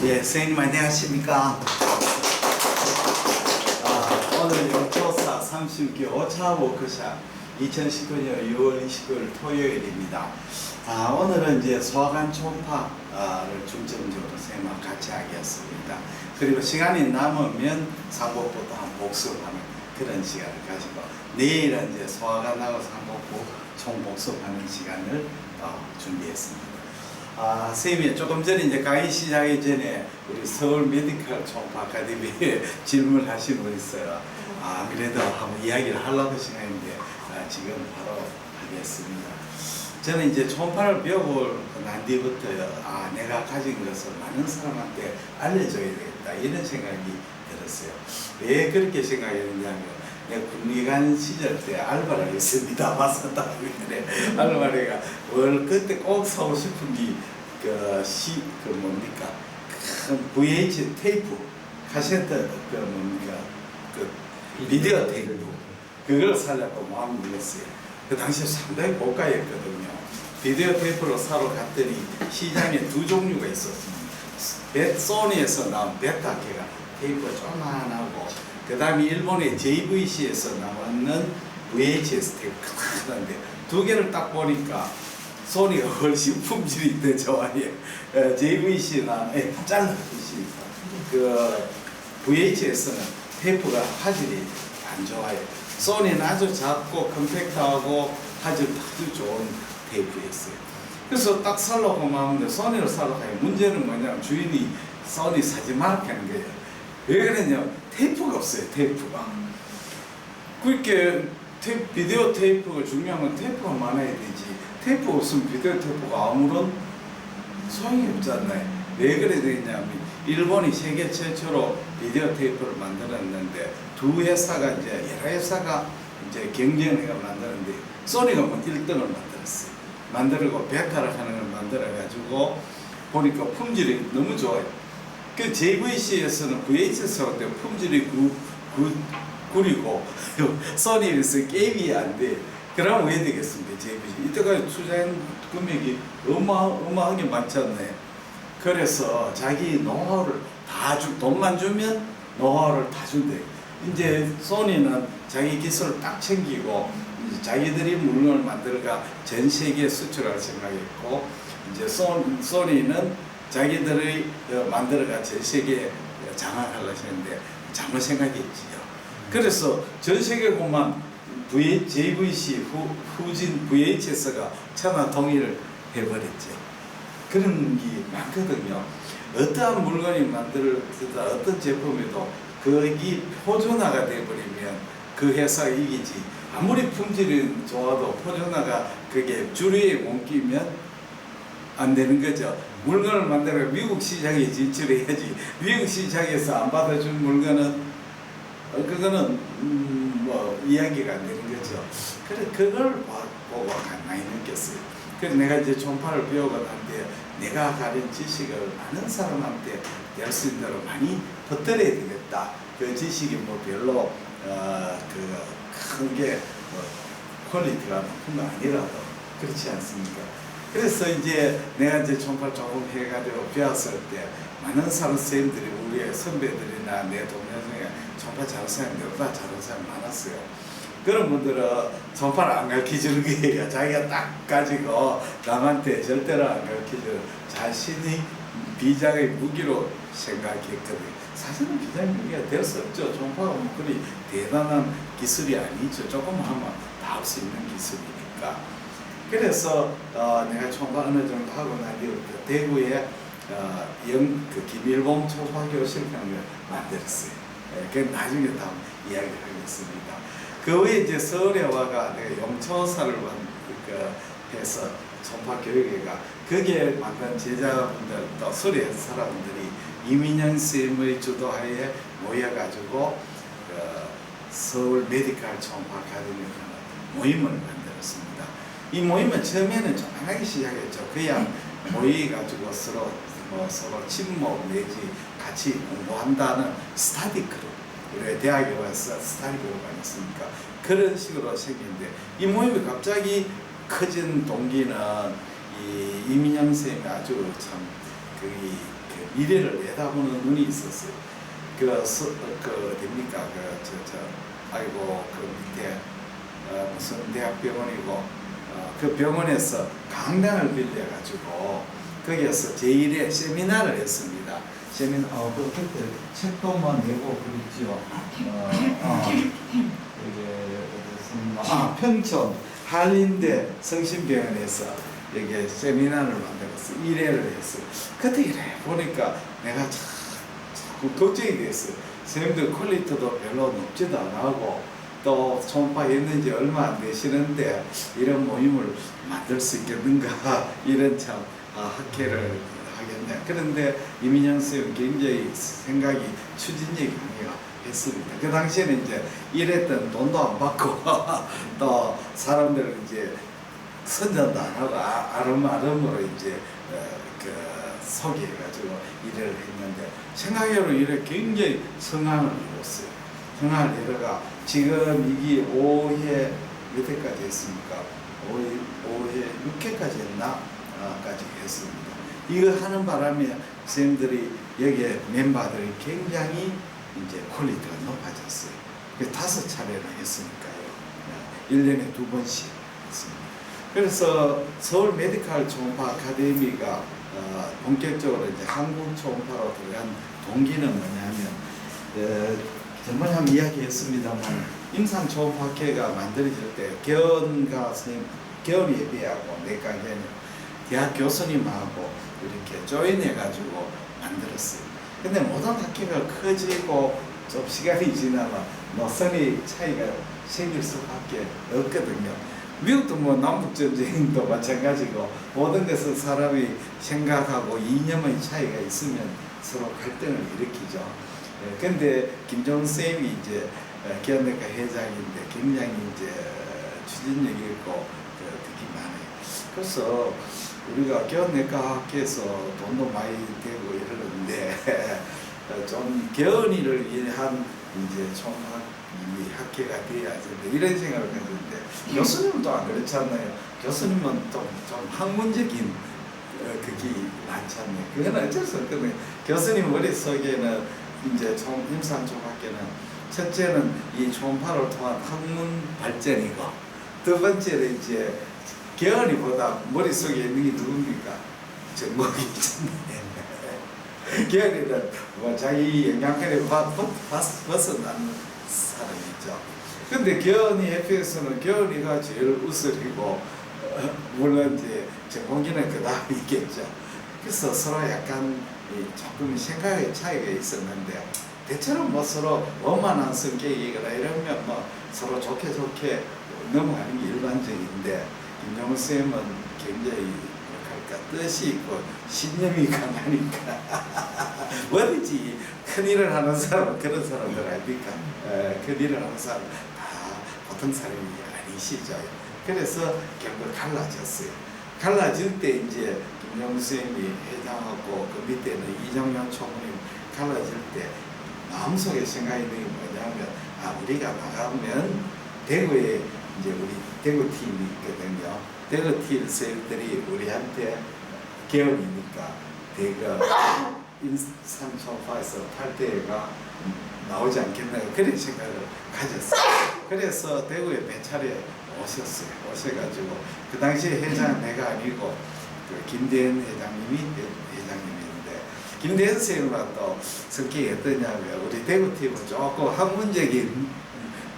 예, 선생님 안녕하십니까. 오늘 영초사 30기 5차 워크샵 2019년 6월 29일 토요일입니다. 오늘은 이제 소화관 초음파를 중점적으로 선생님과 같이 하겠습니다. 그리고 시간이 남으면 상복부도 한 복습하는 그런 시간을 가지고, 내일은 이제 소화관하고 상복부 총복습하는 시간을 준비했습니다. 선생님이 조금 전에 이제 강의 시작하기 전에 우리 서울 메디컬 초음파 아카데미에 질문을 하신 분 있어요. 그래도 한번 이야기를 하려고 생각했는데 지금 바로 하겠습니다. 저는 이제 초음파를 배우고 난 뒤부터요, 내가 가진 것을 많은 사람한테 알려줘야 되겠다, 이런 생각이 들었어요. 왜 그렇게 생각했냐면, 내가 군의관 시절 때 알바를 했습니다. 맞았다. 알바를 뭘 그때 꼭 사고 싶은 게 뭡니까? 큰 VH 테이프, 카세트 비디오 테이프, 그걸 사려고 마음을 먹었어요. 그 당시에 상당히 고가였거든요. 비디오 테이프로 사러 갔더니 시장에 두 종류가 있었습니다. 소니에서 나온 베타케가 테이프가 조그만하고, 그 다음에 일본의 JVC에서 나왔는 VHS 테이프 큰데, 두 개를 딱 보니까 소니가 훨씬 품질이 더 좋아요. JVC나 VHS는 테이프가 화질이 안 좋아요. 소니는 아주 작고 컴팩트하고 화질도 아주 좋은 테이프였어요. 그래서 딱 살려고 마음인데, 소니를 살려고 해요. 문제는 뭐냐면 주인이 소니 사지 말라고 하는 거예요. 왜 그러냐? 테이프가 없어요. 테이프가. 그렇게 비디오 테이프가 중요한 건 테이프가 많아야 되지, 테이프 없으면 비디오 테이프가 아무런 소용이 없잖아요. 왜 그래 되냐면, 일본이 세계 최초로 비디오 테이프를 만들었는데, 두 회사가 이제 여러 회사가 이제 경쟁해가 만드는데, 소니가 1등을 만들었어요. 만들고 베타를 하는 걸 만들어가지고 보니까 품질이 너무 좋아요. 그 JVC에서는 VHS하고 품질이 구리고 소니에서 게임이 안 돼. 그러면 왜 되겠습니까? JVC 이때까지 투자한 금액이 어마어마하게 많잖아요. 그래서 자기 노하우를 다 돈만 주면 노하우를 다 준대. 이제 소니는 자기 기술을 딱 챙기고 이제 자기들이 물건을 만들어가 전 세계에 수출할 생각했고, 이제 소니는 자기들이 만들어가 전 세계에 장악하려고 했는데 잘못 생각했지요. 그래서 전 세계고만 JVC 후진 VHS가 천하 통일을 해버렸죠. 그런 게 많거든요. 어떠한 물건이 만들어지다 어떤 제품에도 그게 표준화가 돼버리면 그 회사가 이기지. 아무리 품질이 좋아도 표준화가 그게 주류에 못 끼면 안 되는 거죠. 물건을 만들어 미국 시장에 진출해야지, 미국 시장에서 안 받아준 물건은 그거는 이야기가 안 되는 거죠. 그래, 그걸 보고 많이 느꼈어요. 그래서 내가 이제 초음파를 배우고 난 뒤에 내가 가진 지식을 많은 사람한테 될 수 있는 대로 많이 퍼뜨려야 되겠다. 그 지식이 별로 크게 퀄리티가 높은 거 아니라도 그렇지 않습니까? 그래서 이제 내가 이제 초음파 조금 해가지고 배웠을 때, 많은 선생님들이, 우리의 선배들이나 내 동료 중에 초음파 잘하는 사람이 너보다 잘하는 사람이 많았어요. 그런 분들은 초음파를 안 가르쳐주는 거예요. 자기가 딱 가지고 남한테 절대로 안 가르쳐주는 자신이 비장의 무기로 생각했거든요. 사실은 비장의 무기가 될 수 없죠. 초음파가 그리 대단한 기술이 아니죠. 조금 하면 다 할 수 있는 기술이니까. 그래서 내가 초음파 어느 정도 하고 난 뒤부터 대구에 김일봉 초음파교실을 만들었어요. 그 나중에 다 이야기를 하겠습니다. 그 후에 이제 서울에 와가 내가 영초사를 해서 초음파 교육회가, 거기에 만든 제자분들 또 수리 사람들이 이민영 선생님의 주도하에 모여가지고 서울 메디컬 초음파 아카데미라는 모임을 만들었습니다. 이 모임은 처음에는 조만하게 시작했죠. 그냥 모여가지고 서로 친목 내지 같이 공부한다는 스터디 그룹, 우리 대학에 와서 스터디 그룹 아니었습니까? 그런 식으로 생겼는데, 이 모임이 갑자기 커진 동기는 이 이민영 선생님이 아주 참 미래를 내다보는 눈이 있었어요. 어딥니까? 아이고, 밑에, 무슨 대학병원이고, 그 병원에서 강당을 빌려가지고, 거기에서 제1회 세미나를 했습니다. 그때 책도만 내고 그랬지요. 평촌 한림대 성심병원에서 이게 세미나를 만들었어. 1회를 했어요. 그때 이래 보니까 내가 자꾸 걱정이 됐어요. 선생님들 퀄리티도 별로 높지도 안 하고 또 초음파 했는지 얼마 안 되시는데 이런 모임을 만들 수 있겠는가 이런 참 학회를 하겠네. 그런데 이민영 선생님 굉장히 생각이 추진력이 했습니다. 그 당시에는 이제 일했던 돈도 안 받고 또 사람들을 이제 선전도 안 하고 아름아름으로 이제 소개해가지고 일을 했는데 생각외로 일에 굉장히 성황을 이뤘어요. 성황을 이뤄가 지금 이게 5회 몇 회까지 했습니까? 5회 6회까지 했나? 까지 했습니다. 이거 하는 바람에 선생님들이 여기에 멤버들이 굉장히 이제 퀄리티가 높아졌어요. 5차례나 했으니까요. 1년에 2번씩 했습니다. 그래서 서울 메디컬 초음파 아카데미가 본격적으로 이제 한국 초음파로 들어간 동기는 뭐냐면, 정말 한번 이야기했습니다만, 임상 초음파학회가 만들어질 때 개원가 선생님, 개원 예비하고 내과 개념, 대학 교수님하고 이렇게 조인해가지고 만들었어요. 근데 모든 학회가 커지고 좀 시간이 지나면 노선의 차이가 생길 수밖에 없거든요. 미국도 뭐 남북전쟁도 마찬가지고 모든 것은 사람이 생각하고 이념의 차이가 있으면 서로 갈등을 일으키죠. 근데 김종훈 쌤이 이제 개헌내과 회장인데 굉장히 이제 추진력이 있고 특히 많아요. 그래서 우리가 개헌내과 학회에서 돈도 많이 되고 이러는데 좀 개헌이를 위한 이제 총학 학회가 되어야지 이런 생각을 했는데 교수님은 또 안 그렇지 않나요? 교수님은 좀 학문적인 그게 많잖아요. 그건 어쩔 수 없거든요. 교수님 머릿속에는 이제 임상 초음파학회는 첫째는 이 초음파를 통한 학문 발전이고 두 번째는 이제 개헌이보다 머릿속에 있는 게 누굽니까? 정목이잖아요. 개헌이는 뭐 자기 영향권에 벗어나는 사람이죠. 근데 개헌이 협회에서는 개헌이가 제일 우슬이고 물론 이제 정봉기는 그 다음이겠죠. 그래서 서로 약간 조금 생각의 차이가 있었는데 대체로 뭐 서로 원만한 성격이거나 이러면 뭐 서로 좋게 넘어가는 게 일반적인데 김종훈 쌤은 굉장히 뜻이 있고 신념이 강하니까 뭐든지 큰일을 하는 사람은 그런 사람들 아닙니까? 큰일을 하는 사람 다 보통 사람이 아니시죠. 그래서 결국 갈라졌어요. 갈라질 때 이제 김종훈 쌤이 회장하고 그 밑에는 이정현 총무님 갈라질 때 마음속에 생각이 드는 게 뭐냐면 우리가 나가면 대구에 이제 우리 대구팀이 있거든요. 대구팀 쌤들이 우리한테 개헌이니까 대구 인삼 초음파에서 8대가 나오지 않겠나 그런 생각을 가졌어요. 그래서 대구에 몇 차례 오셨어요. 오셔가지고 그 당시에 회장은 내가 아니고 그 김대현 회장님이 회장님인데 김대현 선생님과 또 성격이 어떠냐면 우리 대구팀은 조금 학문적인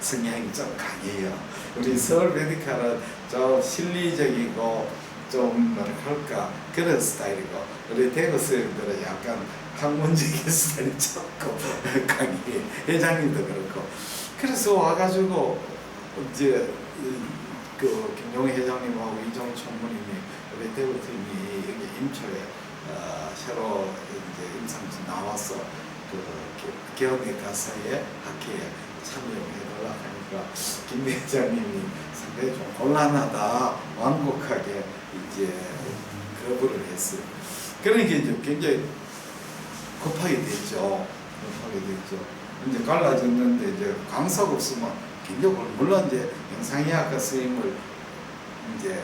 성향이 좀 강해요. 우리 서울 메디컬은 좀 실리적이고 좀 뭐랄까 그런 스타일이고 우리 대구 선생님들은 약간 학문적인 스타일이 조금 강해. 회장님도 그렇고 그래서 와가지고 이제 그 김용희 회장님하고 이종희 총무님이 우리 대구팀이 여기 임초에 새로 이제 임상진 나와서 그 개헌외과사의 학회에 참여해달라 하니까 김 회장님이 상당히 좀 곤란하다 완곡하게 이제 거부를 했어요. 그러니까 이제 굉장히 급하게 됐죠. 이제 갈라졌는데 이제 강사가 없으면 굉장히 물론 이제 영상의학과 선생님을 이제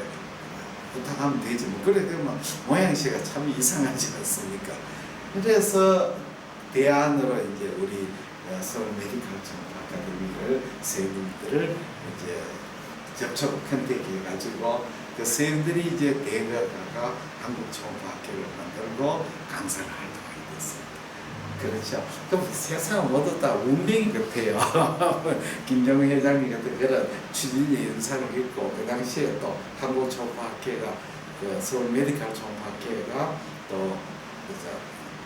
부탁하면 되지 뭐 그래 되면 모양새가 참 이상하지 않습니까? 그래서 대안으로 이제 우리 서울 메디컬 정보 아카데미를 세분들을 이제 접촉 컨택해 가지고 그 선생님들이 이제 대가가 한국 초음파학회를 만들고 강사를 활동하게 됐어요. 그렇죠. 그럼 세상 모두 다 운명인 것 같아요. 김정은 회장님 같은 그런 추진의 연상을 읽고 그 당시에 또 한국 초음파학회가 그 서울 메디컬 초음파학회가 또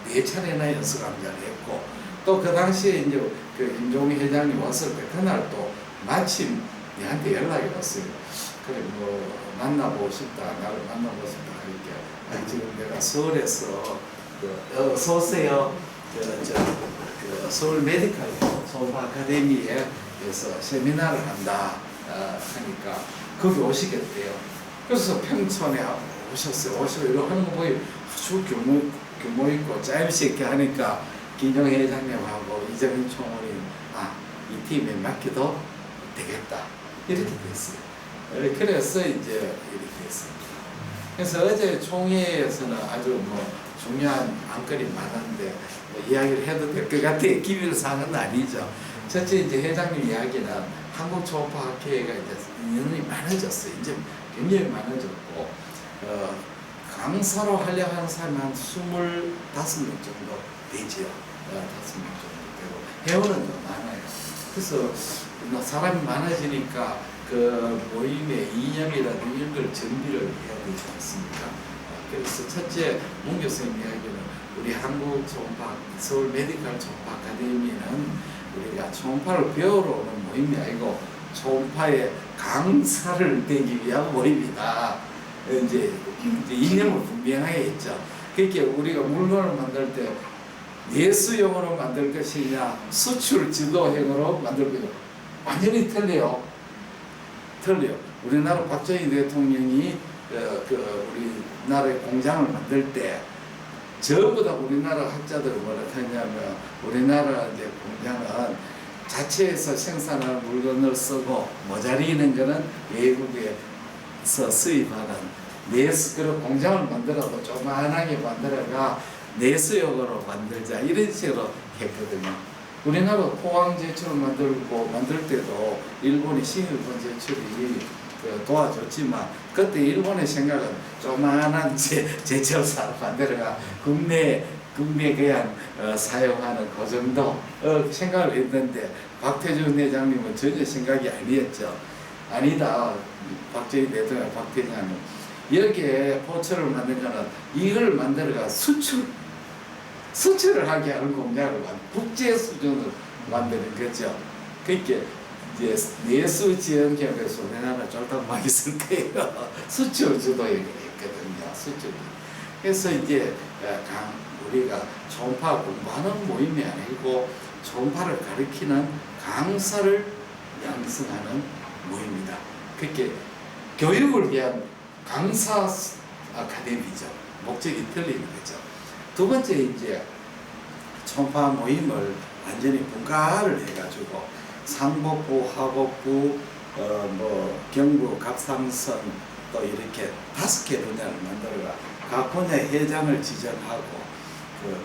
4차례나 연수강좌를 했고 또 그 당시에 이제 그 김종희 회장님 왔을 때 그날 또 마침 얘한테 연락이 왔어요. 그래 뭐 만나보고 싶다, 나를 만나보고 싶다 하니까 지금 내가 서울에서 어서 오세요. 그 서울 메디컬 초음파 아카데미에서 세미나를 한다 하니까 거기 오시겠대요. 그래서 평촌에 오셨어요. 오시고 이러고 하는 거 보니 아주 규모 있고 짜임새 있게 하니까 김정희 회장님하고 이정현 총무님 이 팀에 맡겨도 되겠다 이렇게 됐어요. 그래서 이제 이렇게 됐습니다. 그래서 어제 총회에서는 아주 뭐 중요한 안건이 많은데 뭐 이야기를 해도 될 것 같아요. 기밀 사항은 아니죠. 첫째 이제 회장님 이야기는 한국 초음파학회가 이제 인원이 많아졌어요. 이제 굉장히 많아졌고 강사로 하려고 하는 사람이 한 25명 정도 되죠. 5명 정도 되고 회원은 더 많아요. 그래서 사람이 많아지니까 그 모임의 이념이라든지 이런 걸 정비를 해야 되지 않습니까? 그래서 첫째 문 교수님 이야기는 우리 한국 초음파 서울 메디컬 초음파 아카데미는 우리가 초음파를 배우러 오는 모임이 아니고 초음파의 강사를 되기 위한 모임이다. 이제 이념을 분명하게 했죠. 그렇게 우리가 물건을 만들 때 예수용으로 만들 것이냐 수출 지도형으로 만들 것이냐 완전히 틀려요. 우리나라 박정희 대통령이 우리나라의 공장을 만들 때 전부 다 우리나라 학자들은 뭐라 했냐면 우리나라 이제 공장은 자체에서 생산하는 물건을 쓰고 모자리는 거는 외국에서 수입하는 그런 공장을 만들어도 조그만하게 만들어가 내수용으로 만들자 이런 식으로 했거든요. 우리나라 포항 제철을 만들 때도 일본이 신일본 제철이 도와줬지만 그때 일본의 생각은 조그만한 제철사를 만들어가 국내에 그냥 사용하는 그 정도 생각을 했는데 박태준 회장님은 전혀 생각이 아니었죠. 아니다. 박정희 대통령 박태준은 이렇게 포철을 만든 거는 이걸 만들어가 수출을 하게 하는 공장을 국제 수준으로 만드는 거죠. 그러니까 이제 내수지원협에서 우리나라 쫄딱 많이 쓸 거예요. 수출 주도에 있거든요. 수출. 그래서 이제 우리가 초음파 공부하는 모임이 아니고 초음파를 가르치는 강사를 양성하는 모임이다. 그렇게 교육을 위한 강사 아카데미죠. 목적이 틀리는 거죠. 두 번째 이제 초음파 모임을 완전히 분과를 해가지고 상복부, 하복부, 경부, 갑상선 또 이렇게 5개 분야를 만들어가 각 분야의 회장을 지정하고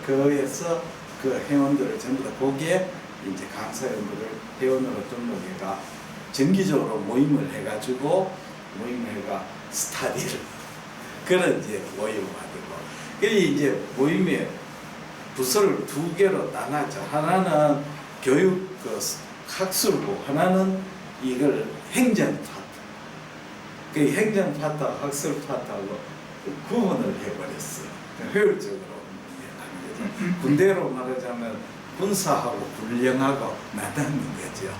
그에서 그 회원들을 전부 다 거기에 이제 강사연들을 회원으로 등록해가 정기적으로 모임을 해가지고 스타디를 그런 이제 모임을 만들고 그 이제 모임의 부서를 2개로 나눠죠. 하나는 교육 학술부, 하나는 이걸 행정 파트. 그 행정 파트와 학술 파트하고 구분을 해버렸어요. 효율적으로 군대로 말하자면 군사하고 군령하고 나누는 거죠.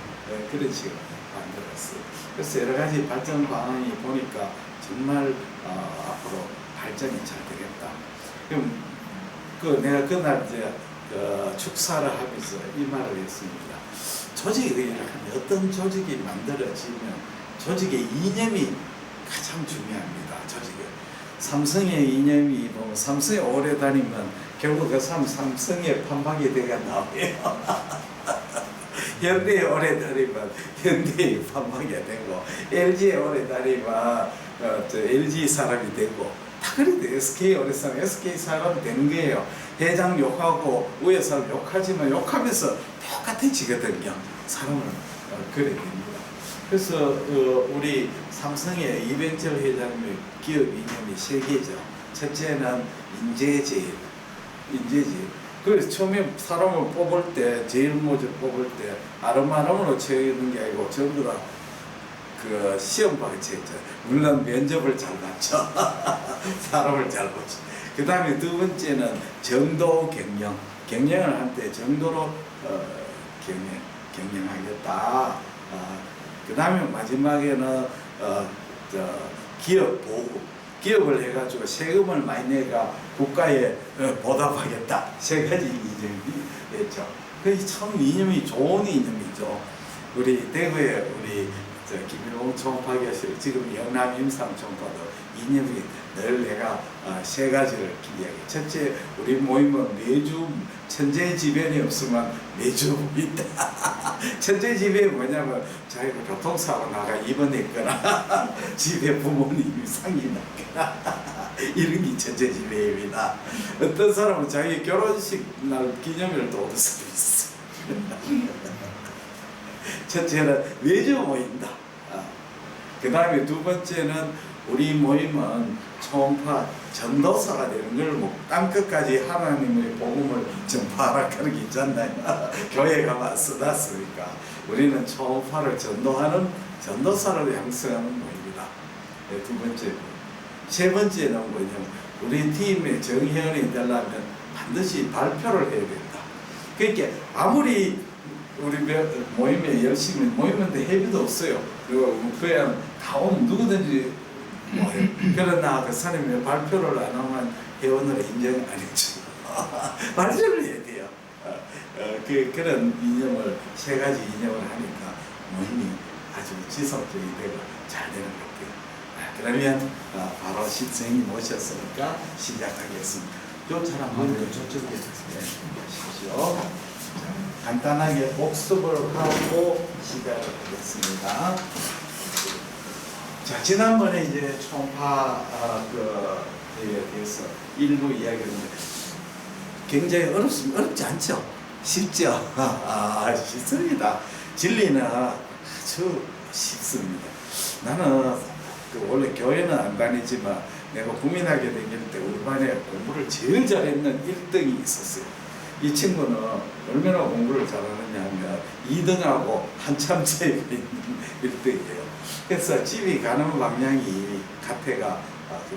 그런 식으로 만들었어요. 그래서 여러 가지 발전 방안이 보니까 정말 앞으로 발전이 잘 되겠다. 그럼 내가 그날 이제 축사를 하면서 이 말을 했습니다. 조직이 어떤 조직이 만들어지면 조직의 이념이 가장 중요합니다. 조직은 삼성의 이념이 삼성에 오래 다니면 결국 그 삼성의 판박이 되가 나와요. 현대에 오래 다니면 현대의 판박이 되고 LG에 오래 다니면 LG 사람이 되고 다 그래도 SK 어렸으면 SK 사람 되는 거예요. 회장 욕하고 위에 사람 욕하지만 욕하면서 똑같아지거든요. 사람은 그래 됩니다. 그래서 우리 삼성의 이병철 회장님의 기업 이념이 세 개죠. 첫째는 인재제일. 그래서 처음에 사람을 뽑을 때, 제일 먼저 뽑을 때 아름아름으로 채우는 게 아니고 전부 다 그 시험 방치 했죠. 물론 면접을 잘 봤죠. 사람을 잘 보죠. 그 다음에 두 번째는 정도 경영을 할 때 정도로 경영하겠다. 그 다음에 마지막에는 기업 보호. 기업을 해가지고 세금을 많이 내가 국가에 보답하겠다. 세 가지 이념이 있죠. 그 참 이념이 좋은 이념이죠. 우리 대구에 우리 김일홍 총파 교수 지금 영남 임상 총파도 이념이 늘 내가 세 가지를 이야기. 첫째, 우리 모임은 매주 천재지변이 없으면 매주 있다. 천재지변이 뭐냐면 자기가 교통사고 나가 입원했거나 집에 부모님이 상이 났거나 이런 게 천재지변입니다. 어떤 사람은 자기 결혼식 날 기념일을 또 얻을 수도 있어. 첫째는 매주 모인다. 그 다음에 두 번째는 우리 모임은 초음파 전도사가 되는 걸 땅끝까지 하나님의 복음을 전파하라 그런 게 있잖아요. 교회가 왔으니까 우리는 초음파를 전도하는 전도사를 양성하는 모임이다. 두 번째. 세 번째는 뭐냐면 우리 팀의 정회원이 되려면 반드시 발표를 해야 된다. 그러니까 아무리 우리 모임에 열심히 모이는데 회비도 없어요. 그리고 그냥 다 오면 누구든지 그러나 그 사람이 발표를 안 하면 회원으로 인정 안 해줘. 발표를 해야 돼요. 그런 이념을 세 가지 이념을 하니까 모임이 아주 지속적이 되고 잘 되는 것 같아요. 그러면 바로 선생님 모셨으니까 시작하겠습니다. 요 사람 한번 저쪽에 보십시오. 간단하게 복습을 하고 시작을 하겠습니다. 자, 지난번에 이제 초음파에 대해서 일부 이야기했는데 굉장히 어렵지 않죠? 쉽죠? 쉽습니다. 진리는 아주 쉽습니다. 나는 원래 교회는 안 다니지만 내가 국민학교 다닐 때 우리 반에 공부를 제일 잘했는 1등이 있었어요. 이 친구는 얼마나 공부를 잘하느냐 하면 2등하고 한참 차이가 있는 1등이에요. 그래서 집이 가는 방향이 카페가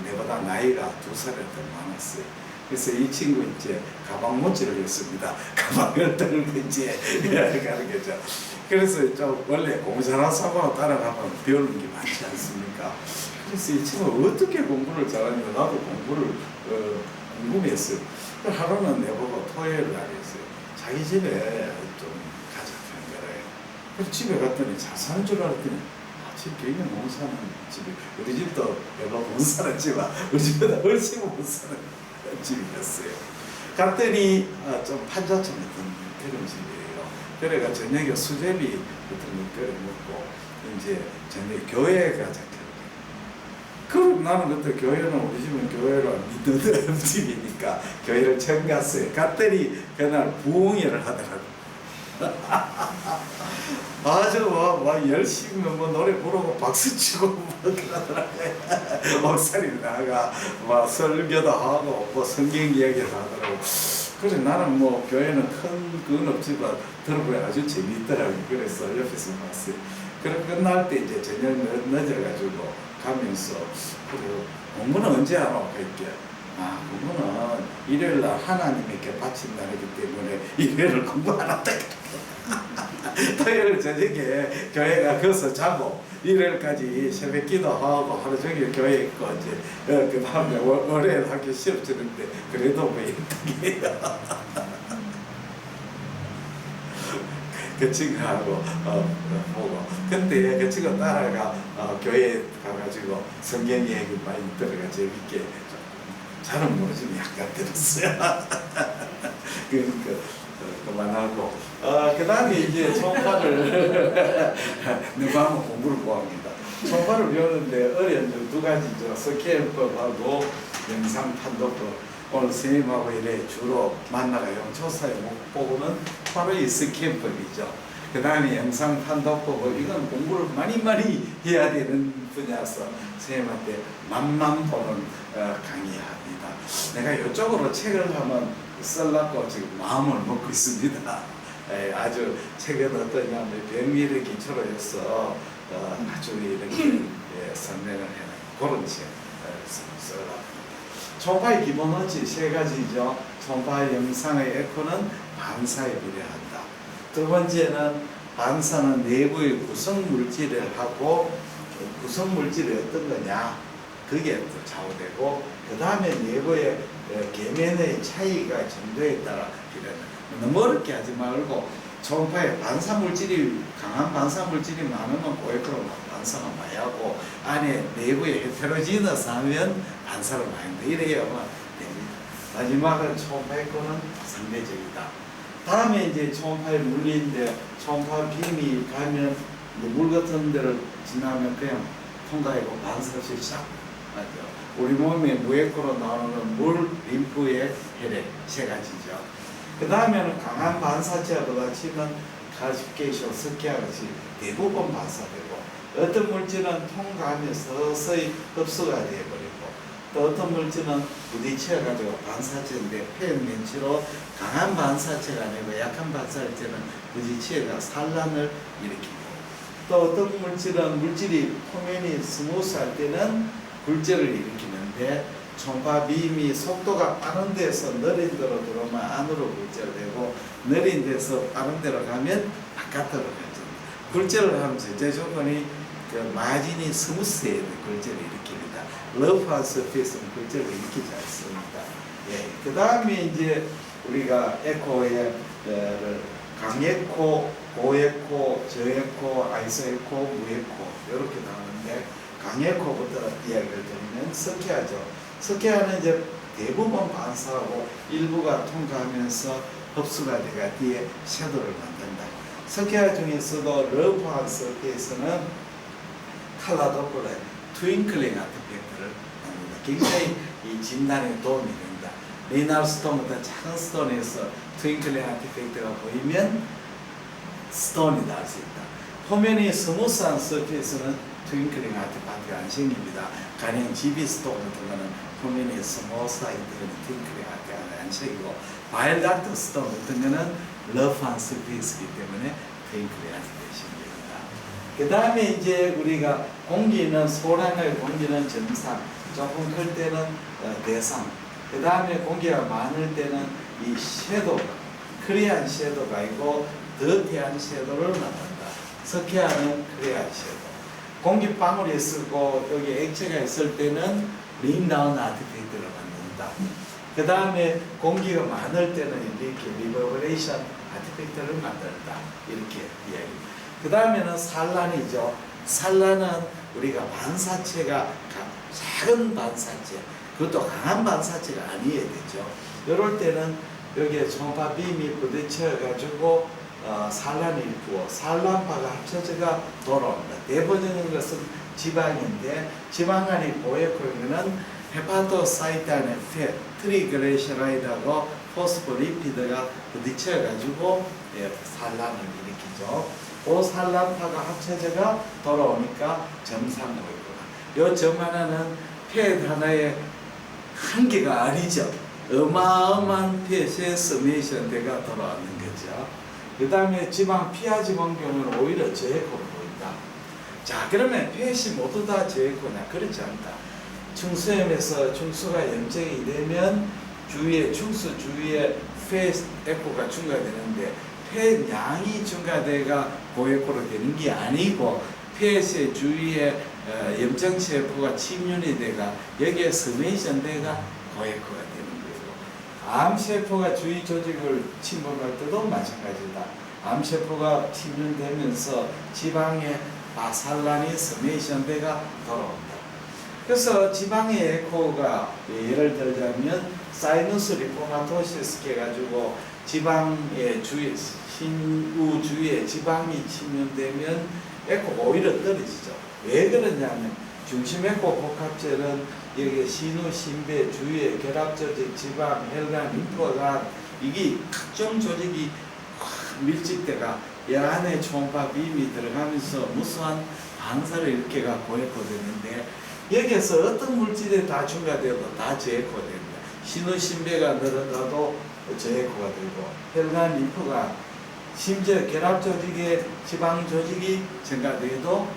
내보다 나이가 2살이 더 많았어요. 그래서 이 친구 이제 가방 모찌를 했습니다. 가방을 들고 이제 가는 거죠. 그래서 좀 원래 공부 잘하는 사람하고 따라가면 배우는 게 많지 않습니까? 그래서 이 친구가 어떻게 공부를 잘하는지 나도 공부를 궁금했어요. 하루는 내보고 토요일 날이었어요. 자기 집에 좀 가자 하는 거예요. 그래서 집에 갔더니 잘 사는 줄 알았더니 집 굉장히 못 사는 집이, 우리 집도 별로 못 사는 집이야. 우리 집보다 훨씬 못 사는 집이었어요. 갔더니 좀 판자촌 같은 그런 집이에요. 그래가 저녁에 수제비 같은 거 끓여 먹고 이제 저녁에 교회에 가자. 그럼 나는 그때 교회는 우리 집은 교회를 믿는 집이니까 교회를 처음 갔어요. 갔더니 그날 부흥회를 하더라고요. 아주 막 열심히 노래 부르고 박수 치고 막 그러더라고요. 목사님 나가 막 설교도 하고 뭐 성경 이야기를 하더라고. 그래서 나는 뭐 교회는 큰 그건 없지만 들어보니 아주 재미있더라고요. 그래서 옆에서 봤어요. 그럼 끝날 때 이제 저녁 늦어가지고 가면서 그리고 공부는 언제 하노? 그랬게. 공부는 일요일날 하나님께 바친 날이기 때문에 일요일을 공부 안 한다. 토요일 저녁에 교회가 거기서 자고 일요일까지 새벽 기도하고 하루 종일 교회에 있고 이제 그 다음에 월요일 학교 시험 치는데 그래도 뭐 1등이에요. 그 친구하고 보고 근데 그 친구 따라가 교회에 가가지고 성경 얘기 많이 들어가 재밌게 잘은 모르지만 약간 들었어요. 그러니까 그만하고 그 다음에 이제 초음파를 누가 하면 공부를 구합니다. 초음파를 배우는데 어려운 두 가지죠. 스케일법하고 영상 판독도 오늘 선생님하고 이래 주로 만나가 영초사의 목표는 바로 이 스캠법이죠. 그 다음에 영상 판독법을 이건 공부를 많이 해야 되는 분야라서 선생님한테 맛만 보는 강의합니다. 내가 이쪽으로 책을 한번 쓰려고 지금 마음을 먹고 있습니다. 아주 책은 어떠냐면 병리를 기초로 해서 아주 이렇게 설명을 해는 그런 책 쓰려고. 초파의 기본 원칙 세 가지죠. 초파 영상의 에코는 반사에 비례한다. 두 번째는 반사는 내부의 구성 물질을 하고 구성 물질이 어떤 거냐 그게 또 좌우되고 그 다음에 내부의 계면의 차이가 정도에 따라 비례한다. 너무 어렵게 하지 말고 초음파에 반사 물질이 강한 반사 물질이 많으면 고에코로 반사가 많이 하고 안에 내부에 헤테로지너스하면 반사를 많이 한다. 이래야만 됩니다. 마지막은 초음파 에코는 상대적이다. 다음에 이제 초음파의 물리인데 초음파 빔이 가면 물 같은 데를 지나면 그냥 통과하고 반사 없이 싹 맞죠. 우리 몸에 무에코로 나오는 물, 림프의 혈액 세 가지죠. 그 다음에는 강한 반사체보다 치면 가십계시오, 석회같이 대부분 반사되고 어떤 물질은 통과하면서 서서히 흡수가 되어버리고 또 어떤 물질은 부딪혀가지고 반사체인데 표현면치로 강한 반사체가 아니고 약한 반사체는 부딪혀가 산란을 일으키고 또 어떤 물질은 물질이 표면이 스무스할 때는 굴절을 일으키는데 초음파 빔이 속도가 빠른 데서 느린 데로 들어오면 안으로 굴절되고 느린 데서 빠른 데로 가면 바깥으로 가죠. 굴절을 하면 제재 조건이 그 마진이 스무스해야 돼. 굴절을 일으킵니다. 러프한 서페이스는 굴절을 일으키지 않습니다. 예. 그 다음에 이제 우리가 에코의 강에코, 고에코, 저에코, 아이소에코, 무에코 이렇게 나오는데 강에코부터 이야기를 드리면 석회하죠. 석회화는 이제 대부분 반사하고 일부가 통과하면서 흡수가 돼가 뒤에 섀도를 만든다. 석회화 중에서도 러프한 서페이스는 컬러 도플러, 트윙클링 아티팩트를 만든다. 굉장히 이 진단에 도움이 된다. 리날 스톤보다 작은 스톤에서 트윙클링 아티팩트가 보이면 스톤이 날 수 있다. 표면이 스무스한 서페이스는 트윙클링 아티팩트가 안 생깁니다. 가령 GB 스톤 같은 거는 표면에 스무스하게 트윙클링 아티팩트가 안 생기고 바일닥트 스톤 같은 거는 러프한 서페이스이기 때문에 트윙클링 아티팩트가 생깁니다. 그 다음에 이제 우리가 공기는 소량의 공기는 정상, 조금 클 때는 대상, 그 다음에 공기가 많을 때는 이 섀도우가 크리한 섀도우가 있고 더티한 섀도우를 만든다. 석회화는 크리한 섀도우. 공기방울이 쓰고 여기 액체가 있을 때는 링다운 아티팩트를 만든다. 그 다음에 공기가 많을 때는 이렇게 리버브레이션 아티팩트를 만든다. 이렇게 이야기. 그 다음에는 산란이죠. 산란은 우리가 반사체가 작은 반사체, 그것도 강한 반사체가 아니어야 되죠. 이럴 때는 여기에 초음파 빔이 부딪혀가지고 산란이 일고 산란파가 합쳐져가 돌아옵니다. 대표적인 것은 지방인데 지방간이 고에코에는 헤파토사이트안의 팻, 트리글리세라이드하고 포스포리피드가 부딪혀가지고 산란을 일으키죠. 그 산란파가 합쳐져가 돌아오니까 점상으로 있구나. 이 점 하나는 팻 하나의 한계가 아니죠. 어마어마한 팻의 서메이션 대가 돌아오는 거죠. 그 다음에 지방, 피하 지방 경우는 오히려 저에코로 보인다. 자, 그러면 팻이 모두 다 저에코냐? 그렇지 않다. 충수염에서 충수가 염증이 되면 주위에, 충수 주위에 팻 에코가 증가되는데 팻 양이 증가돼가 고에코로 되는 게 아니고 팻의 주위에 염증세포가 침륜이 돼가 여기에 스메이션 돼가 고에코가 되는 거고 암세포가 주위 조직을 침범할 때도 마찬가지다. 암세포가 침륜되면서 지방에 산란이 스메이션 돼가 돌아온다. 그래서 지방의 에코가 예를 들자면 사이누스 리포마토시스 해가지고 지방의 주위 신우 주위에 지방이 침륜되면 에코가 오히려 떨어지죠. 왜 그러냐면 중심 에코 복합체는 여기 신우, 신배, 주위에 결합 조직, 지방, 혈관, 림프관 이게 각종 조직이 밀집대가 이 안에 초음파 빔이 들어가면서 무수한 방사를 이렇게 고해코되는데 여기에서 어떤 물질이 다 중과되어도 다 저해코됩니다. 신우, 신배가 늘어나도 저해코가 되고 혈관, 림프관 심지어 결합 조직의 지방 조직이 증가돼도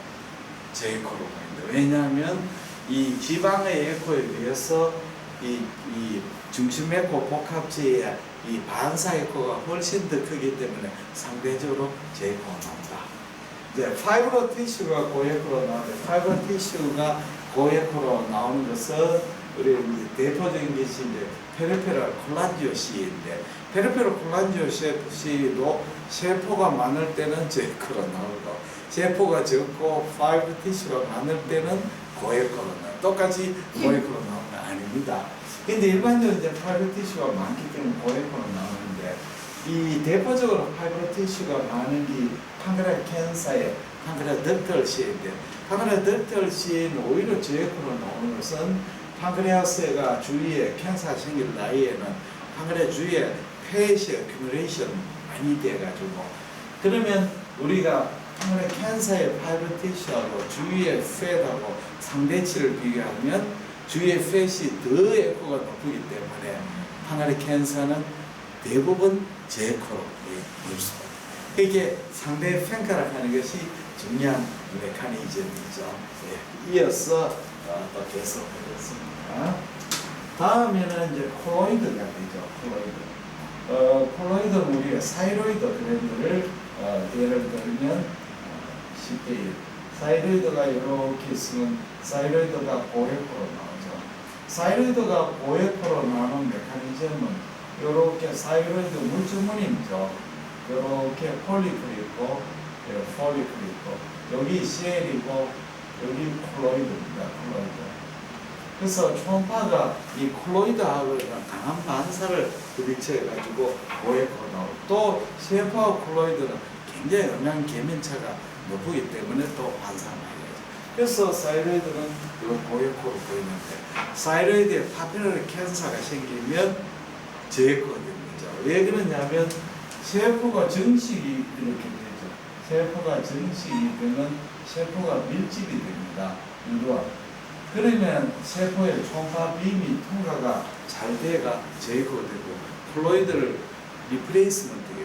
저해코로 보입니다. 왜냐하면 이 지방의 에코에 비해서 이 중심에코 복합체의 이 반사 에코가 훨씬 더 크기 때문에 상대적으로 저해코가 나온다. 이제 파이브로 티슈가 고에코로 나오는데 파이브로 티슈가 고에코로 나오는 것은 우리 대표적인 것이 이제 페리페럴 콜란지오시인데 페리페럴 콜란지오시도 세포가 많을 때는 저에코로 나오고 세포가 적고 파이브 티슈가 많을 때는 고에코로 나와요. 똑같이 고에코로 나오는 건 아닙니다. 근데 일반적으로 이제 파이브 티슈가 많기 때문에 고에코로 나오는데 이 대표적으로 파이브 티슈가 많은 게 판크레아스 캔서의 판크레아스 덕털시인데 판크레아스 덕털시는 오히려 저에코로 나오는 것은 판크레아스가 주위에 캔서가 생길 나이에는 판크레아스 주위에 폐시 어큐뮬레이션 많이 돼가지고 그러면 우리가 판크레아스 캔서의 파이브 티슈하고 주위의 팻하고 상대치를 비교하면 주위의 팻이 더 에코가 높기 때문에 판크레아스 캔서는 대부분 저에코로 볼 수가 있습니다. 이게 상대 평가를 하는 것이 중요한 메커니즘이죠. 이어서 또 계속하겠습니다. 다음에는 이제 콜로이드가 되죠. 콜로이드는 우리가 사이로이드 그랜드를 예를 들면 10대 1. 사이로이드가 이렇게 있으면 사이로이드가 고에코로 나오죠. 사이로이드가 고에코로 나오는 메커니즘은 이렇게 사이로이드 물주머니죠. 이렇게 폴리클이 있고, 폴리클이 있고, 여기 CL이고, 여기 콜로이드입니다. 콜로이드. 그래서 초음파가 이 콜로이드하고 강한 반사를 부딪혀가지고 고에코 나오고, 또 세포하고 콜로이드는 굉장히 음양 계면차가 높기 때문에 또 반사가 많이 나죠. 그래서 사이로이드는 이런 고에코로 보이는데, 사이로이드에 파피러리 캔서가 생기면 저해코가 됩니다. 왜 그러냐면 세포가 정식이 이렇게 되죠. 세포가 정식이 되면 세포가 밀집이 됩니다. 유도와. 그러면 세포의 초음파 빔이 통과가 잘 돼가 저해코가 되고 콜로이드를 리플레이스먼트가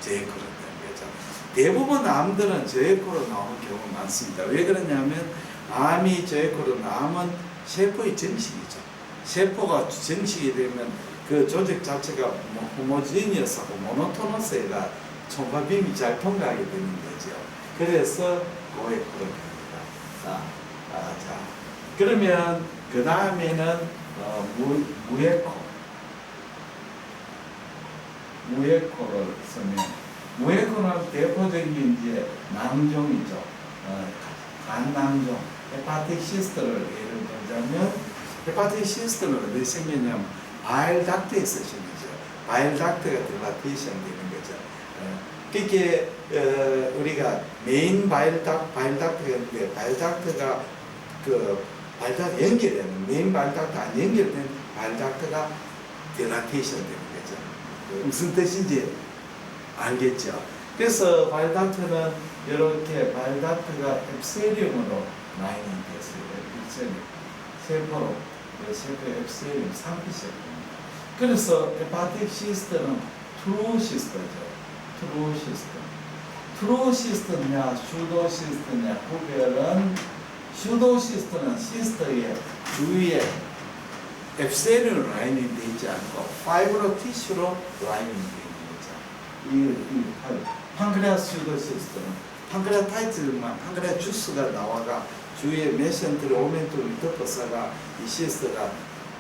저해코가 되는 거죠. 대부분 암들은 저해코로 나오는 경우가 많습니다. 왜 그러냐면 암이 저해코로 나오면 세포의 정식이죠. 세포가 정식이 되면 그 조직 자체가 호모지니어스하고 모노토너스가 초음파 빔이 잘 통과하게 되는 거죠. 그래서 고에코로 됩니다. 자, 그러면 그 다음에는 무에코를 쓰면 무에코는 대표적인 이제 낭종이죠. 간낭종, 헤파틱 시스트를 예를 들자면 헤파틱 시스트는 어디 생기냐면 바일 닥트에서 생기죠. 바일 닥트가 딜라테이션 되는 거죠. 그게 우리가 메인 바일 닥트가 있는데 바일 닥트가 그 바일 닥트 연결되는 메인 바일 닥트 안 연결된 바일 닥트가 딜라테이션 되는 거죠. 무슨 뜻인지 알겠죠. 그래서 바일 닥트는 이렇게 바일 닥트가 앱세리움으로 라인이 됐어요. 세포로 세포의 앱세리움 상피세포. 그래서 헤파틱 시스트는 트루 시스트죠. 트루 시스트. 트루 시스트냐, 슈도 시스트냐 구별은 슈도 시스트는 시스트의 주위에 앱세리움 라인이 되지 않고 파이브로 티슈로 라인이 되는 거죠. 판크레아스 슈도 시스트는 판크레아타이트만 판크레아 주스가 나와가 주위에 메센트리 오멘트를 덮어서가 이 시스트가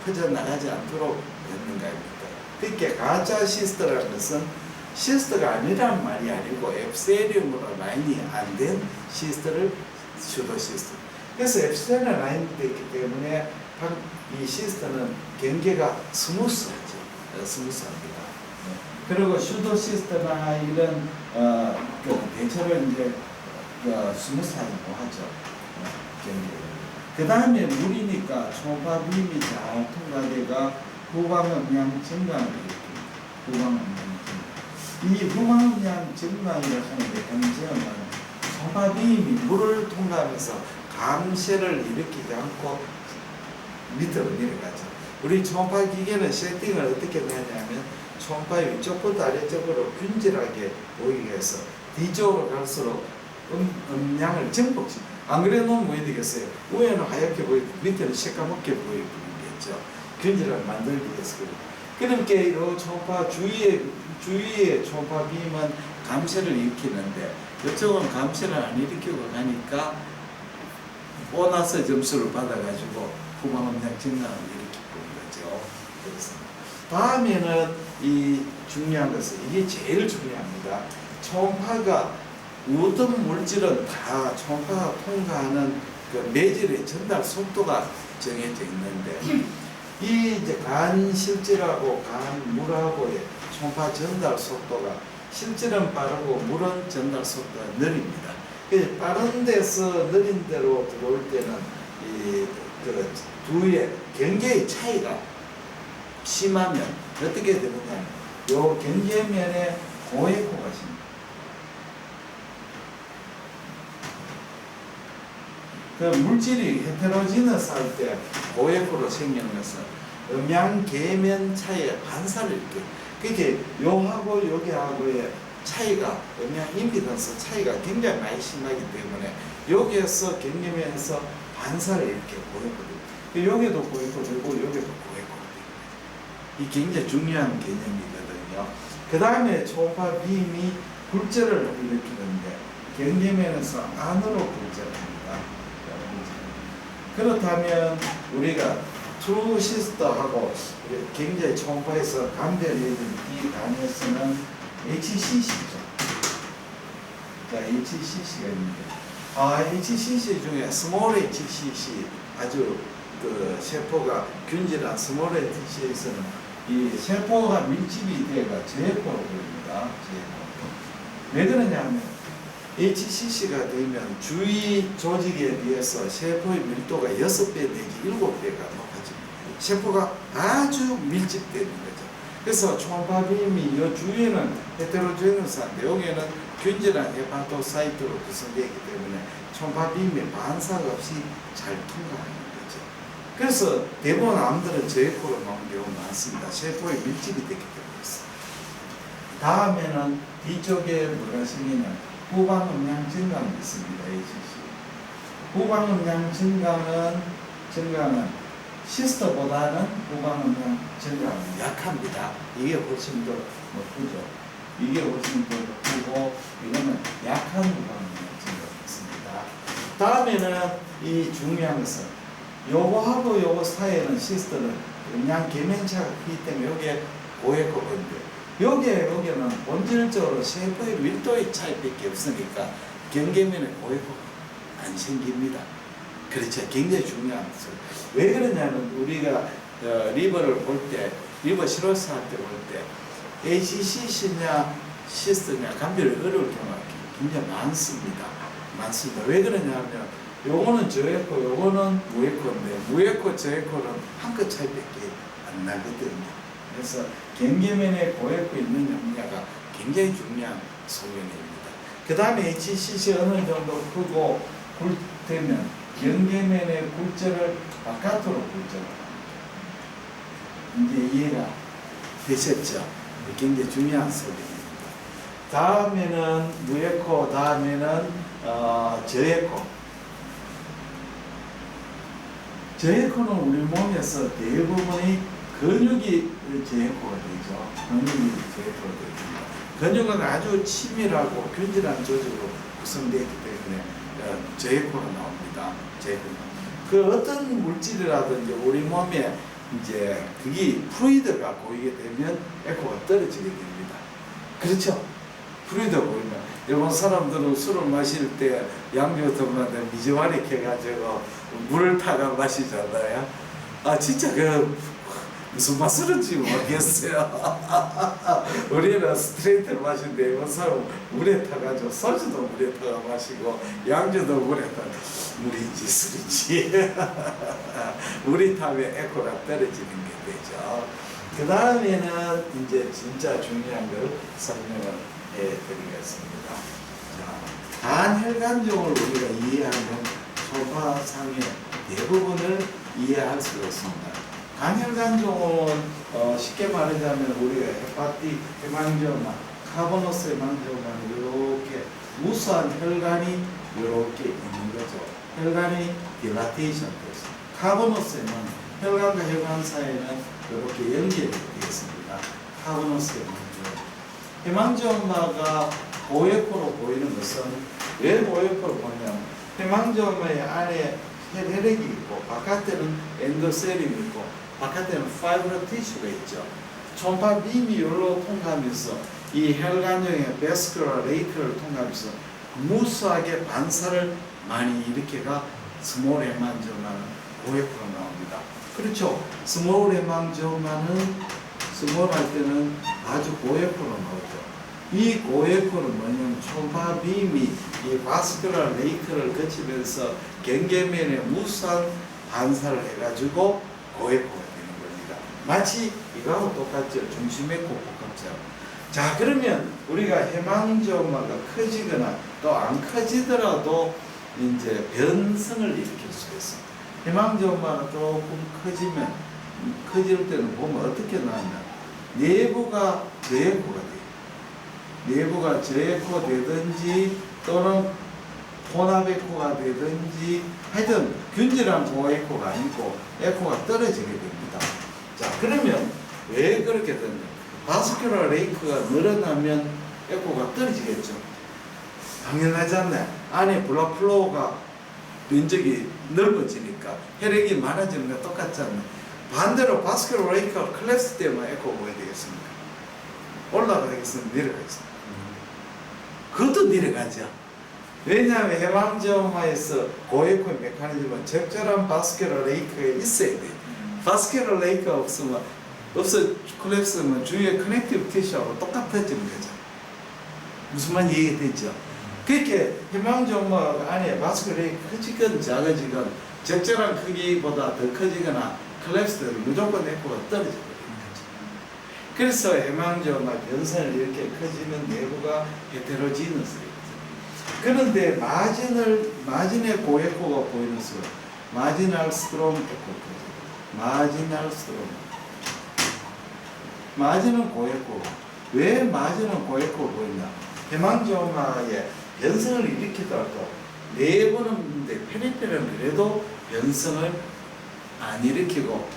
퍼져나가지 않도록 되는 겁니다. 그렇게 가짜 시스트라는 것은 시스트가 아니란 말이 아니고 앱세리움으로 라인이 안 된 시스트를 슈도 시스트. 그래서 앱세리움 라인이 되기 때문에 이 시스트는 경계가 스무스하죠. 스무스합니다. 그리고 슈도 시스트나 이런 대체로 이제 스무스하다고 하죠. 경계. 그 다음에 물이니까 초음파 비임이 잘 통과되가 후방음량 증강을 일으킵니다. 후방음량 증강. 이 후방음량 증강을 하는데 문제는 초음파 비임이 물을 통과하면서 감쇄를 일으키지 않고 밑으로 내려가죠. 우리 초음파 기계는 세팅을 어떻게 하냐면 초음파 위쪽부터 아래쪽으로 균질하게 보이게 해서 뒤쪽으로 갈수록 음량을 증폭시킵니다. 안 그래 놓으면 뭐 되겠어요? 위에는 하얗게 보이고 밑에는 새까맣게 보이겠죠. 균질을 만들기 위해서. 그러니까 이 초음파 주위의 초음파 비임은 감쇄를 일으키는데 이쪽은 감쇄를 안 일으키고 가니까 보너스 점수를 받아가지고 후방음량 증강을 일으키고 있는 거죠. 그렇습니다. 다음에는 이 중요한 것은 이게 제일 중요합니다. 초음파가 모든 물질은 다 초음파가 통과하는 그 매질의 전달 속도가 정해져 있는데 이 이제 간 실질하고 간 물하고의 초음파 전달 속도가 실질은 빠르고 물은 전달 속도가 느립니다. 빠른 데서 느린 데로 들어올 때는 그 두의 경계의 차이가 심하면 어떻게 되느냐, 요 경계면에 고에코가 생깁니다. 그 물질이 헤테로지너스 할 때 고에코로 생기는 것은 음양 계면 차이의 반사를 일으켜요. 그게 요하고 여기하고의 차이가 음양 임피던스 차이가 굉장히 많이 심하기 때문에 여기에서 경계면에서 반사를 이렇게 고에코도 여기도 고에코 되고 여기도 고에코가 됩니다. 이 굉장히 중요한 개념이거든요. 그 다음에 초음파 비임이 굴절을 일으키는데 경계면에서 안으로 굴절합니다. 그렇다면 우리가 트루시스터하고 굉장히 초음파에서 감별해야 되는 이 단위에서는 HCC죠. 자, HCC가 있는데, HCC 중에 스몰 HCC, 아주 그 세포가 균질한 스몰 HCC에서는 이 세포가 밀집이 되가 제포로 보입니다. 제포. 왜 그러냐면 HCC가 되면 주위 조직에 비해서 세포의 밀도가 6배 내지 7배가 높아집니다. 세포가 아주 밀집되는 거죠. 그래서 초음파 비임이 이 주위에는 헤테로제너스한데 여기에는 균질한 헤파토사이트로 구성되기 때문에 초음파 비임이 반사가 없이 잘 통과하는 거죠. 그래서 대부분 암들은 저에코로 나오는 경우가 많습니다. 세포의 밀집이 되기 때문에. 다음에는 뒤쪽에 뭐가 생기냐, 후방음량 증강이 있습니다. HCC. 후방음량 증강은 시스터보다는 후방음량 증강은 약합니다. 이게 훨씬 더 높죠. 이게 훨씬 더 높고 이거는 약한 후방음량 증강이 있습니다. 다음에는 이 중요한 것은 요거하고 요거 사이에는 시스터는 음량 계면차가 크기 때문에 여기에 고에코인데 여기에는 본질적으로 세포의 밀도의 차이밖에 없으니까 경계면에 고에코가 안 생깁니다. 그렇죠. 굉장히 중요한 것을. 왜 그러냐면 우리가 리버를 볼 때, 리버 시로스 할 때 볼 때 HCC냐 시스터냐 감별이 어려울 경우가 굉장히 많습니다. 왜 그러냐면 요거는 저에코, 요거는 무에코인데 무에코, 저에코는 한 끗 차이밖에 안 나거든요. 그래서 경계면에 고에코 있는 영리가 굉장히 중요한 소견입니다. 그 다음에 HCC 어느 정도 크고 굴되면 경계면의 굴절을 바깥으로 굴절합니다. 이제 이해가 되셨죠? 굉장히 중요한 소견입니다. 다음에는 무에코, 다음에는 저에코. 저에코는 우리 몸에서 대부분의 근육이 저에코가 되죠. 근육이 저에코가 됩니다. 근육은 아주 치밀하고 균질한 조직으로 구성되기 때문에 저에코가 나옵니다. 저에코. 그 어떤 물질이라든지 우리 몸에 이제 그게 플루이드가 보이게 되면 에코가 떨어지게 됩니다. 그렇죠? 플루이드가 보이면 일본 사람들은 술을 마실 때 양주 같은 건데 미저와리 해가지고 물을 타가 마시잖아요. 진짜 그 무슨 맛으로인지 모르겠어요. 우리는 스트레이트를 마시는데 이번 사람은 물에 타가지고 소주도 물에 타가 마시고 양주도 물에 타가 물인지 술인지 물이 타면 에코가 떨어지는 게 되죠. 그 다음에는 이제 진짜 중요한 걸 설명을 해드리겠습니다. 자, 간혈관종을 우리가 이해하면 소파상의 대부분을 이해할 수가 있습니다. 간혈관종은 쉽게 말하자면 우리가 헤파티, 헤망지오마, 카보노스 헤망지오마는 이렇게 무수한 혈관이 이렇게 있는 거죠. 혈관이 딜라테이션 됐습니다. 카보노스 헤망, 혈관과 혈관 사이에는 이렇게 연결이 되어 있습니다. 카보노스 헤망지오마. 헤망지오마가 고액호로 보이는 것은 왜 고액호로 보냐면 헤망지오마의 안에 혈액이 있고 바깥에는 엔도셀이 있고 바깥에는 파이브로 티슈가 있죠. 초음파 빔이 여기로 통과하면서 이 혈관종의 베스큘러 레이크를 통과하면서 무수하게 반사를 많이 일으켜가 스몰 헤망지오마는 고액호로 나옵니다. 그렇죠. 스몰 헤망지오마는 스몰 할 때는 아주 고액호로 나오죠. 이 고액호는 뭐냐면 초음파 빔이 이 바스큘러 레이크를 거치면서 경계면에 무수한 반사를 해가지고 고액호가 되는 겁니다. 마치 이거하고 똑같죠. 중심의 고폭합처럼. 자, 그러면 우리가 헤망지오마가 커지거나 또 안 커지더라도 이제 변성을 일으킬 수가 있습니다. 헤망지오마가 조금 커지면 커질 때는 보면 어떻게 나왔냐? 내부가 저에코가 돼요. 내부가 저에코 되든지 또는 혼합에코가 되든지 하여튼 균질한 고에코가 아니고 에코가 떨어지게 됩니다. 자, 그러면 왜 그렇게 되냐? 바스큘러 레이크가 늘어나면 에코가 떨어지겠죠. 당연하지 않나요? 안에 블러드 플로우가 면적이 넓어지니까 혈액이 많아지는 거 똑같지 않나요? 반대로 바스큘러 레이크가 클래스 때문에 에코가 뭐야 되겠습니까? 올라가겠습니까? 내려가겠습니까? 그것도 내려가죠. 왜냐하면 헤망지오마에서 고에코의 메커니즘은 적절한 바스큘러 레이크가 있어야 돼요. 바스큘러 레이크가 없으면 콜랩스면 주위의 커넥티브 티슈하고 똑같아지는 거죠. 무슨 말 이해되죠? 그렇게 헤망지오마 안에 바스큘러 레이크 커지건 작아지건 적절한 크기보다 더 커지거나 콜랩스는 무조건 에코가 떨어져 버리는 거죠. 그래서 헤망지오마 변선을 이렇게 커지는 내부가 헤테로지너스예요. 그런데 마진의 고에코가 보이는 수가 마지널 스트롬 에코거든요. 마지널 스트롬. 마진은 고에코. 왜 마진은 고에코가 보이냐? 헤망지오마의 변성을 일으키더라도 내부는 페리페리는 그래도 변성을 안 일으키고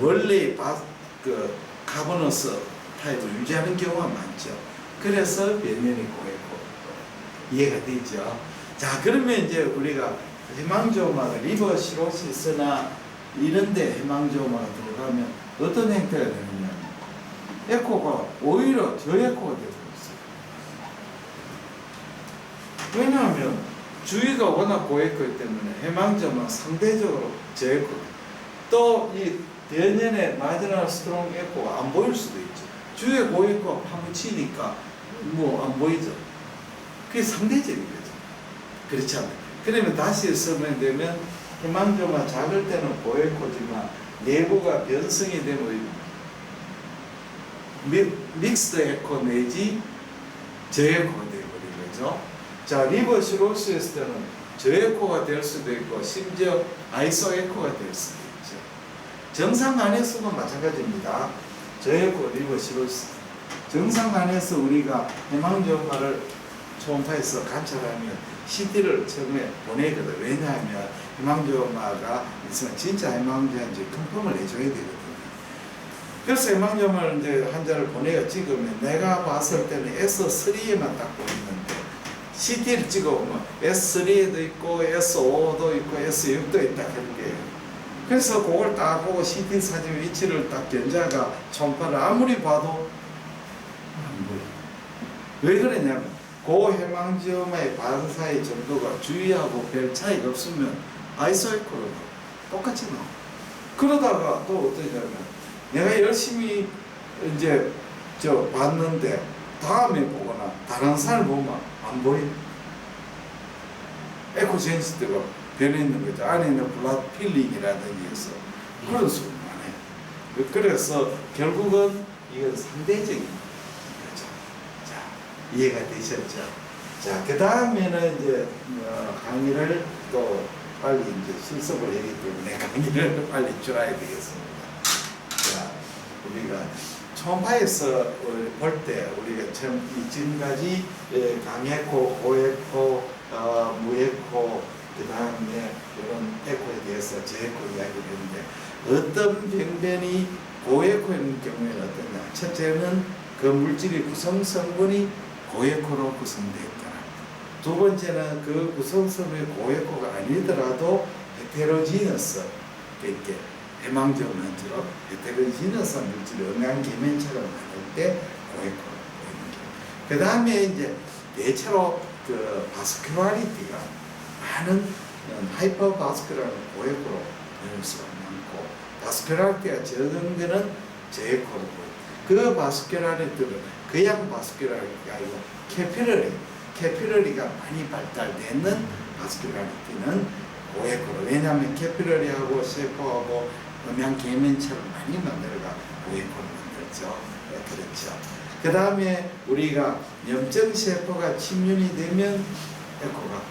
원래 카보너스 타입을 유지하는 경우가 많죠. 그래서 변면이 고에코. 이해가 되죠? 자, 그러면 이제 우리가 헤망지오마가 리버 시로시스나 이런데 헤망지오마가 들어가면 어떤 형태가 되느냐? 에코가 오히려 저에코가 되고 있어요. 왜냐하면 주위가 워낙 고에코이기 때문에 헤망지오마는 상대적으로 저에코. 또 이 대년의 마지널 스트롱 에코가 안 보일 수도 있죠. 주위에 고에코가 파묻히니까 뭐 안 보이죠. 그게 상대적인 거죠. 그렇지 않나요? 그러면 다시 설명되면 헤망지오마 작을 때는 고에코지만 내부가 변성이 되면 믹스드 에코 내지 저에코가 되어버린 거죠. 자, 리버 시로시스 때는 저에코가 될 수도 있고 심지어 아이소 에코가 될 수도 있죠. 정상 안에서도 마찬가지입니다. 저에코, 리버 시로시스. 정상 안에서 우리가 헤망지오마를 초음파에서 관찰하면 CT를 처음에 보내거든. 왜냐하면 헤망지오마가 있으면 진짜 헤망지오마인지 컨펌을 해줘야 되거든요. 그래서 헤망지오마를 이제 환자를 보내어 찍으면 내가 봤을 때는 S3에만 딱 보이는데 CT를 찍어보면 S3에도 있고 S5도 있고 S6도 있다 그런 거예요. 그래서 그걸 딱 보고 CT 사진 위치를 딱 견자가 초음파를 아무리 봐도 안 보여. 왜 그러냐면 고헤망지오마의 반사의 정도가 주위하고 별 차이가 없으면 아이소에코로 똑같이 나와. 그러다가 또 어떠냐면 내가 열심히 이제 봤는데 다음에 보거나 다른 사람을 보면 안 보여. 에코 센시티브가 변해 있는 거죠. 안에 있는 블라드 필링이라든지 해서 그런 수가 많아요. 그래서 결국은 이건 상대적인 거죠. 자, 이해가 되셨죠? 자, 그 다음에는 이제 강의를 또 빨리 이제 실습을 하기 때문에 강의를 빨리 줄여야 되겠습니다. 자, 우리가 초음파에서 볼 때 우리가 처음 지금까지 강에코, 고에코, 무에코, 그 다음에 이런 에코에 대해서 저에코 이야기를 했는데 어떤 병변이 고에코인 경우에는 어떠냐? 첫째는 그 물질의 구성 성분이 고에코로 구성되었거나, 두 번째는 그 구성 성분이 고에코가 아니더라도 헤테로지너스, 이렇게 해망정원처럼 헤테로지너스 물질이 음양계면처럼 나눌 때 고에코로 보이는 게. 그 다음에 이제 대체로 그 바스큘라리티가 많은 하이퍼바스큘라는 고에코로 보일 수가 많고, 바스큘라리티가 적은 거는 저에코로 보여요. 그 바스큘라리티는 그냥 바스큘라리티가 아니고 캐피러리가 많이 발달되는 바스큘라리티는 고에코로. 왜냐하면 캐피러리하고 세포하고 음양계면처럼 많이 만들어가 고에코로 만들죠. 네, 그렇죠. 그 다음에 우리가 염증세포가 침륜이 되면 에코가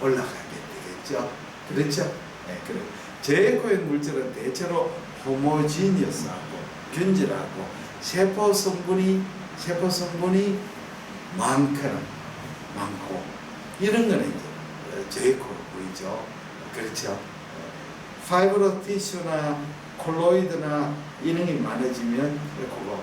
올라가게 되겠죠. 그렇죠? 네, 그래. 저에코의 물질은 대체로 호모지니어스하고 균질하고 세포 성분이 많고 이런 거는 이제 저에코로 보이죠. 그렇죠. 파이브로 티슈나 콜로이드나 이런 게 많아지면 에코가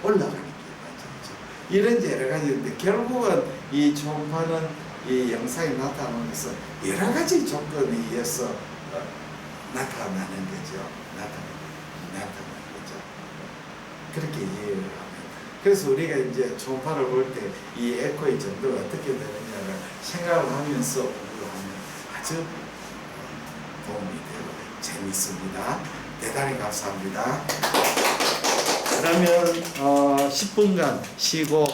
올라가는 게 맞죠. 이런 여러 가지인데 결국은 이 초음파는 이 영상이 나타나는 것은 여러 가지 조건에 의해서 나타나는 거죠. 나타나는 거죠. 그렇게 이해를 하면. 그래서 우리가 이제 초음파를 볼 때 이 에코의 정도가 어떻게 되느냐를 생각을 하면서 공부를 하면 아주 도움이 되고 재밌습니다. 대단히 감사합니다. 그러면 10분간 쉬고